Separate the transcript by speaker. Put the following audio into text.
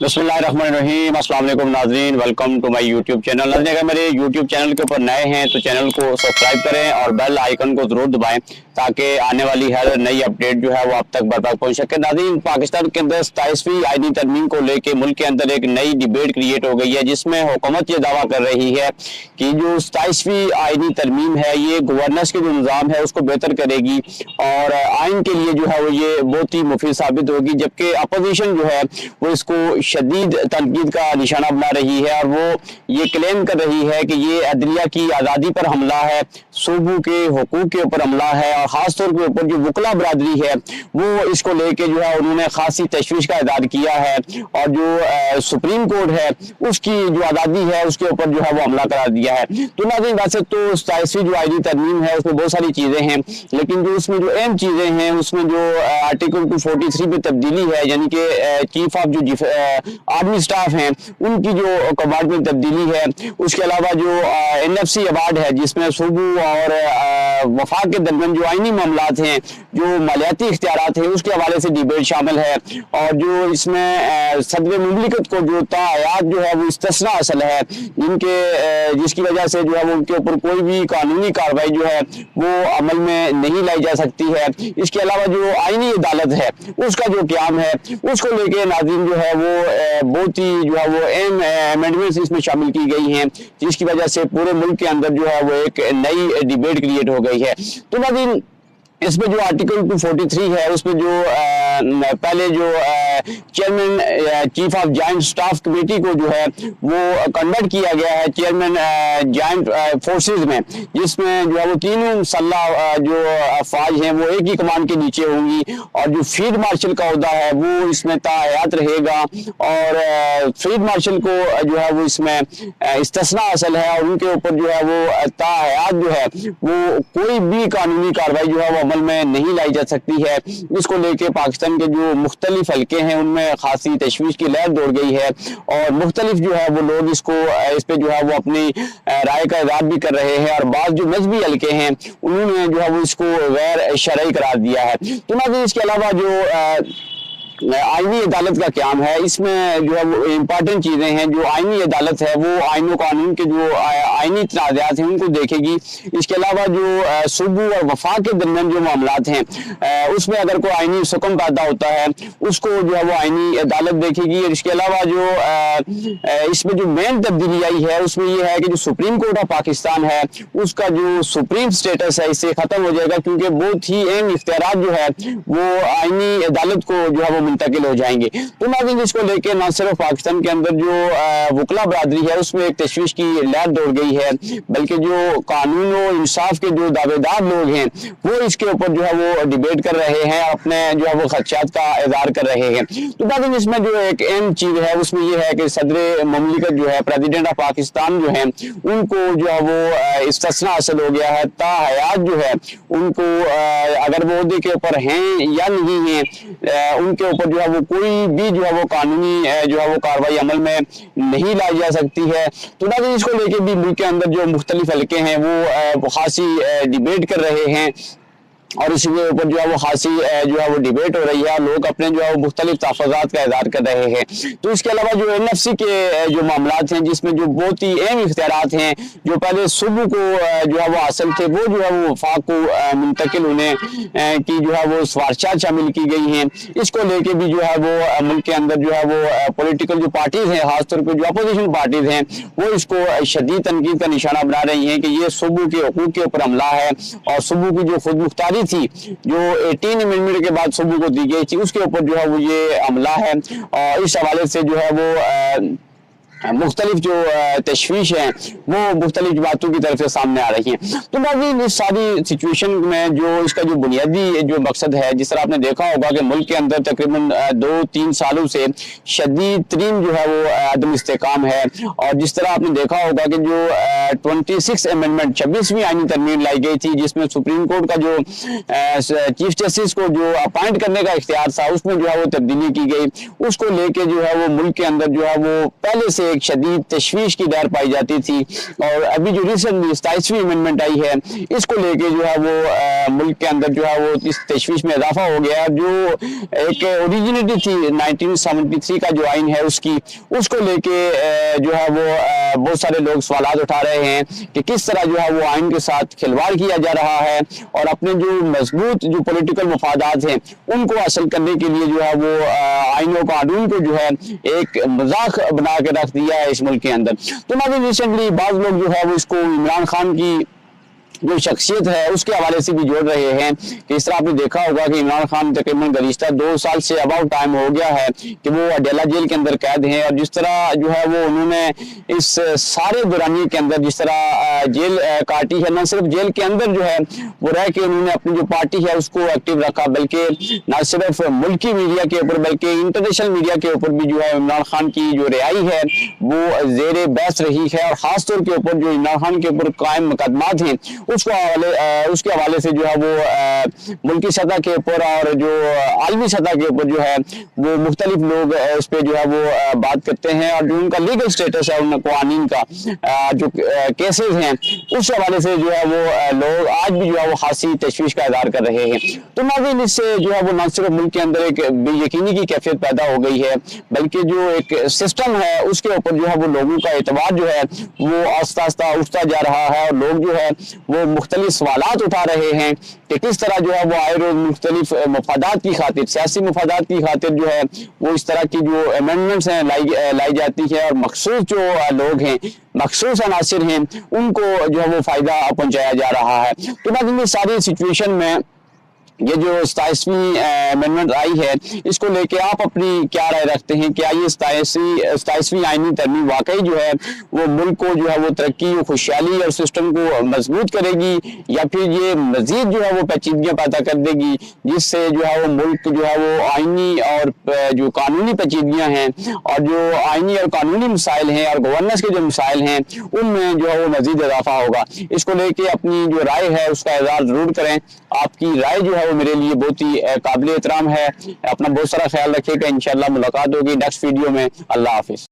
Speaker 1: बिस्मिल्लाहिर्रहमानिर्रहीम। अस्सलाम वालेकुम नाज़रीन, welcome to my YouTube channel. नाज़रीन, अगर मेरे यूट्यूब चैनल के ऊपर नए हैं तो चैनल को सब्सक्राइब करें और बेल आइकन को ज़रूर दबाएं ताकि आने वाली हर नई अपडेट जो है वो आप तक बर वक्त पहुंच सके। नाज़रीन, पाकिस्तान के अंदर 27वीं आईनी तरमीम को लेकर मुल्क के अंदर एक नई डिबेट क्रिएट हो गई है, जिसमें हुकूमत ये दावा कर रही है कि जो 27वीं आईनी तरमीम है ये गवर्नेंस के जो निज़ाम है उसको बेहतर करेगी और आइन के लिए जो है वो ये बहुत ही मुफीद साबित होगी, जबकि अपोजिशन जो है वो इसको शदीद तनकीद का निशाना बना रही है और वो ये क्लेम कर रही है कि ये अदलिया की आज़ादी पर हमला है, सूबों के हुकूक के ऊपर हमला है और ख़ासतौर के ऊपर जो वकला बरादरी है वो इसको लेके जो है उन्होंने खासी तशवीश का इज़हार किया है और जो सुप्रीम कोर्ट है उसकी जो आज़ादी है उसके ऊपर जो है वो हमला करा दिया है। तो नाज़रीन, वैसे तो 27वीं जो आईनी तरमीम है उसमें बहुत सारी चीज़ें हैं, लेकिन जो उसमें जो अहम चीज़ें हैं उसमें जो आर्टिकल 243 में तब्दीली है, यानी कि चीफ ऑफ जो आर्मी स्टाफ हैं उनकी जो कमांड में तब्दीली है। उसके अलावा जो NFC अवार्ड है जिसमें सूबू और वफाक के दरमियान जो आईनी मामलात हैं, जो मालियाती इख्तियारात हैं, उसके हवाले से डिबेट शामिल है और जो इसमें सदर मुमलिकत को जो तायात जो है वो इस्तिस्ना असल है, जिसकी वजह से जो है वो उनके ऊपर कोई भी कानूनी कार्रवाई जो है वो अमल में नहीं लाई जा सकती है। इसके अलावा जो आईनी अदालत है उसका जो क़याम है उसको लेके नाज़रीन जो है वो बहुत ही जो है वो अहम अमेंडमेंट्स इसमें शामिल की गई हैं, जिसकी वजह से पूरे मुल्क के अंदर जो है वो एक नई डिबेट क्रिएट हो गई है। तो नाज़रीन, इसमें जो आर्टिकल 243 है उसमें जो पहले जो chairman chief of joint staff committee को जो है वो कन्वर्ट किया गया है चेयरमैन जॉइंट फोर्सेस में, जिसमें जो है वो तीनों मुसल्लह जो अफवाज हैं वो एक ही कमान के नीचे होंगी और जो फील्ड मार्शल का ओहदा है वो इसमें तायात रहेगा और फील्ड मार्शल को जो है वो इसमें इस्तिस्ना हासिल है और उनके ऊपर जो है वो तायात जो है वो कोई भी कानूनी कार्रवाई जो है वो अमल में नहीं लाई जा सकती है। इसको लेके पाकिस्तान के जो मुख्तलिफ हल्के हैं उनमें खासी तशवीश की लहर दौड़ गई है और मुख्तलिफ जो है वो लोग इस पे जो है वो अपनी राय का इज़हार भी कर रहे हैं और बाद जो मजहबी हल्के हैं उन्होंने जो है वो इसको गैर शरई करार दिया है। तो नाज़रीन, इसके अलावा जो आईनी अदालत का क़याम है इसमें जो है वो इम्पॉर्टेंट चीज़ें हैं। जो आईनी अदालत है वो आईन व कानून के जो आईनी तनाज़ात हैं उनको देखेगी। इसके अलावा जो सूबू और वफाक के दरमियान जो मामलात हैं उसमें अगर कोई आईनी हुक्म पैदा होता है उसको जो है वो आईनी अदालत देखेगी। और इसके अलावा जो इसमें जो मेन तब्दीली आई है उसमें ये है कि जो सुप्रीम कोर्ट ऑफ पाकिस्तान है उसका जो सुप्रीम स्टेटस है इससे ख़त्म हो जाएगा, क्योंकि बहुत ही अहम इख्तियारात जो है वो आईनी अदालत को जो है वो मुंतकिल हो जाएंगे। तो नाज़रीन, इसको लेके न सिर्फ पाकिस्तान के अंदर जो वकला बरादरी है उसमें एक तशवीश की लहर दौड़ गई है, बल्कि जो कानून और इंसाफ के जो दावेदार लोग हैं वो इसके ऊपर जो है वो डिबेट कर रहे हैं, अपने जो है वो खदशात का इज़हार कर रहे हैं। तो नाज़रीन, इसमें जो एक अहम चीज़ है उसमें ये है कि सदर मुमलिकत जो है प्रेसिडेंट ऑफ पाकिस्तान जो है उनको जो है वो इस्तिस्ना हासिल हो गया है। ताहयात जो है उनको अगर वो ओहदे के ऊपर हैं या नहीं हैं उनके ऊपर जो है वो कोई भी जो है वो कानूनी जो है वो कार्रवाई अमल में नहीं लाई जा सकती है। तो नाज़रीन, इसको लेके भी मुल्क के अंदर जो मुख्तलिफ हल्के हैं वो खासी डिबेट कर रहे हैं और इसी के ऊपर जो है वो खासी जो है वो डिबेट हो रही है, लोग अपने जो है वो मुख्तलिफ तहफ़्फ़ुज़ात का इज़हार कर रहे हैं। तो इसके अलावा जो NFC के जो मामलात हैं जिसमें जो बहुत ही अहम इख्तियारात हैं, जो पहले सूबों को जो है वो हासिल थे वो जो है वो वफाक को मुंतकिल होने की जो है वो सिफारिशात शामिल की गई हैं। इसको लेके भी जो है वो मुल्क के अंदर जो है वो पॉलिटिकल जो पार्टीज़ हैं, खासतौर पर जो अपोजिशन पार्टीज़ हैं वो इसको शदीद तनकीद का निशाना बना रही हैं कि ये सूबों के हुकूक के ऊपर हमला है और सूबों की जो खुद मुख्तारी थी जो 18 अमेंडमेंट के बाद सूबों को दी गई थी उसके ऊपर जो है वो ये हमला है और इस हवाले से जो है वो मुख्तलिफ जो तशवीश हैं वो मुख्तलिफ बातों की तरफ से सामने आ रही हैं। तो नाज़रीन, इस सारी सिचुएशन में जो इसका जो बुनियादी जो मकसद है, जिस तरह आपने देखा होगा कि मुल्क के अंदर तकरीबन 2-3 सालों से शदीद तरीन जो है वो अदम इस्तेकाम है और जिस तरह आपने देखा होगा कि जो 26 अमेंडमेंट 26वीं आईनी तरमीम लाई गई थी जिसमें सुप्रीम कोर्ट का जो चीफ जस्टिस को जो अपॉइंट करने का इख्तियार था उसमें जो है वो तब्दीली की गई, उसको लेके जो है वो मुल्क के अंदर जो है वो पहले से से एक शदीद तशवीश की लहर पाई जाती थी। और अभी जो रिसेंटली 27वीं अमेंडमेंट आई है, इसको लेके जो है वो मुल्क के अंदर जो है वो इस तशवीश में इजाफा हो गया। जो एक ओरिजिनिटी थी 1973 का जो आइन है उसको लेके जो है वो बहुत सारे लोग सवाल उठा रहे हैं कि किस तरह जो है वो आइन के साथ खिलवाड़ किया जा रहा है और अपने जो मजबूत जो पॉलिटिकल मफादात हैं उनको हासिल करने के लिए जो है वो आइन और कानून को जो है एक मजाक बना के रख दिया है इस मुल्क के अंदर। तो ना रिसेंटली बाज लोग जो है वो इसको इमरान खान की जो शख्सियत है उसके हवाले से भी जोड़ रहे हैं कि इस तरह आपने देखा होगा कि इमरान खान तकरीबन गुज़िश्ता 2 साल से अबाउट टाइम हो गया है कि वो अडेला जेल के अंदर कैद हैं। और जिस तरह जो है वो उन्होंने इस सारे दौरानिए के अंदर जिस तरह जेल काटी है, न सिर्फ जेल के अंदर जो है वो रह के उन्होंने अपनी जो पार्टी है उसको एक्टिव रखा, बल्कि न सिर्फ मुल्की मीडिया के ऊपर बल्कि इंटरनेशनल मीडिया के ऊपर भी जो है इमरान खान की जो रिहाई है वो ज़ेर बहस रही है। और ख़ासतौर के ऊपर जो इमरान खान के ऊपर कायम मुकदमात हैं उसके हवाले से जो है वो मुल्की सतह के ऊपर और जो आलमी सतह के ऊपर जो है वो मुख्तलिफ लोग उस पर जो है वो बात करते हैं। और जो उनका लीगल स्टेटस है उन कवानीन का जो केसेस हैं उस हवाले से जो है वो लोग आज भी जो है वो खासी तशवीश का इज़हार कर रहे हैं। तो नाज़रीन इससे जो है वो न सिर्फ मुल्क के अंदर एक बेयकीनी की कैफियत पैदा हो गई है बल्कि जो एक सिस्टम है उसके ऊपर जो है वो लोगों का एतबार जो है वो आस्ता आस्ता उठता जा रहा है। और लोग जो है वो मुख्तलिफ सवालात उठा रहे हैं कि किस तरह जो है वो आए रोज मुख्तलिफ मफादात की खातिर, सियासी मफादात की खातिर जो है वो इस तरह की जो अमेंडमेंट्स हैं लाई जाती है और मखसूस जो लोग हैं, मखसूस अनासिर हैं, उनको जो है वो फायदा पहुंचाया जा रहा है। तो ना सारी सिचुएशन में ये जो 27वीं अमेंडमेंट आई है इसको लेके आप अपनी क्या राय रखते हैं? क्या ये 27वीं आईनी तरमीम वाकई जो है वो मुल्क को जो है वो तरक्की, खुशहाली और सिस्टम को मजबूत करेगी या फिर ये मजीद जो है वो पेचीदगियां पैदा कर देगी जिससे जो है वो मुल्क जो है वो आईनी और जो कानूनी पेचीदगियां हैं और जो आईनी और कानूनी मसाइल हैं और गवर्नेंस के जो मसाइल हैं उनमें जो है वो मजीद इजाफा होगा? इसको लेके अपनी जो राय है उसका इज़हार जरूर करें। आपकी राय जो है वो मेरे लिए बहुत ही काबिल एहतराम है। अपना बहुत सारा ख्याल रखिएगा। इंशाल्लाह मुलाकात होगी नेक्स्ट वीडियो में। अल्लाह हाफिज।